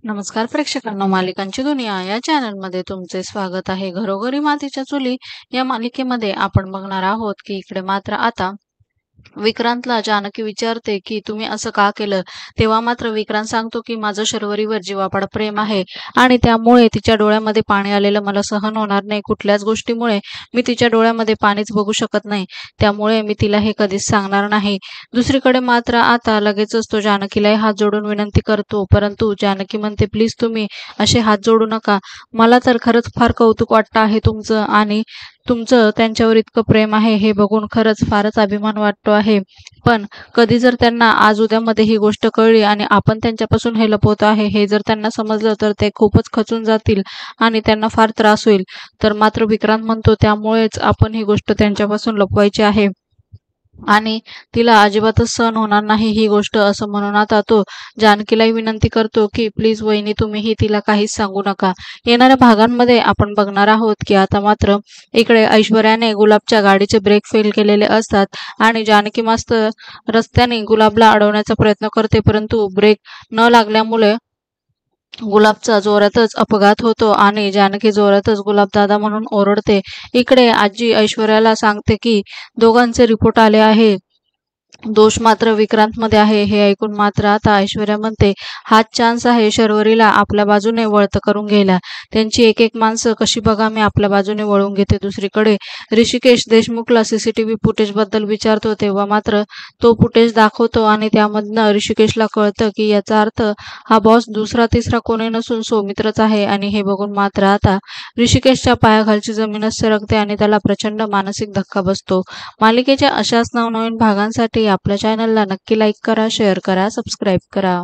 नमस्कार प्रेक्षकांनो, मालिकांची दुनिया या चॅनलमध्ये तुमचे स्वागत आहे। घरोघरी मातीच्या चुली या मालिकेमध्ये आपण बघणार आहोत की इकडे मात्र आता विक्रांतला जानकी विचारते की तुम्ही असं का केलं। तेव्हा मात्र विक्रांत सांगतो की माझं शर्वरीवर जीवापाड प्रेम आहे आणि त्यामुळे तिच्या डोळ्यामध्ये पाणी आलेलं मला सहन होणार नाही। कुठल्याच गोष्टीमुळे मी तिच्या डोळ्यामध्ये पाणीच बघू शकत नाही, त्यामुळे मी तिला हे कधीच सांगणार नाही। दुसरीकडे मात्र आता लगेचच तो जानकीलाही हात जोडून विनंती करतो, परंतु जानकी म्हणते प्लीज तुम्ही असे हात जोडू नका। मला तर खरंच फार कौतुक वाटतं आहे तुमचं, आणि तुमचं त्यांच्यावर इतकं प्रेम आहे हे बघून खरंच फारच अभिमान वाटतो आहे। पण कधी जर त्यांना आज उद्यामध्ये ही गोष्ट कळली आणि आपण त्यांच्यापासून हे लपवतो आहे हे जर त्यांना समजलं तर ते खूपच खचून जातील आणि त्यांना फार त्रास होईल। तर मात्र विक्रांत म्हणतो त्यामुळेच आपण ही गोष्ट त्यांच्यापासून लपवायची आहे आणि तिला अजिबातच सहन होणार नाही ही गोष्ट, असं म्हणून आता तो जानकीलाही विनंती करतो की प्लीज वहिनी तुम्हीही तिला काहीच सांगू नका। येणाऱ्या भागांमध्ये आपण बघणार आहोत की आता मात्र इकडे ऐश्वर्याने गुलाबच्या गाडीचे ब्रेक फेल केलेले असतात आणि जानकी मस्त रस्त्याने गुलाबला अडवण्याचा प्रयत्न करते, परंतु ब्रेक न लागल्यामुळे गुलाबचा जोरातच अपघात होतो आणि जानकी जोरातच गुलाबदादा म्हणून ओरडते। इकडे आजी ऐश्वर्याला सांगते की दोघांचे रिपोर्ट आले आहे, दोष मात्र विक्रांतमध्ये आहे। हे ऐकून मात्र आता ऐश्वर्या म्हणते हाच चान्स आहे शर्वरीला आपल्या बाजूने वळत करून घ्यायला। त्यांची एक एक माणसं कशी बघा मी आपल्या बाजूने वळून घेते। दुसरीकडे ऋषिकेश देशमुखला सीसीटीव्ही फुटेज बद्दल विचारतो, तेव्हा मात्र तो फुटेज दाखवतो आणि त्यामधनं ऋषिकेशला कळतं की याचा अर्थ हा बॉस दुसरा तिसरा कोणी नसून सौमित्रच आहे। आणि हे बघून मात्र आता ऋषिकेशच्या पायाखालची जमीनच सरकते आणि त्याला प्रचंड मानसिक धक्का बसतो। मालिकेच्या अशाच नवनवीन भागांसाठी आपल्या चॅनलला नक्की लाईक करा, शेअर करा, सबस्क्राईब करा।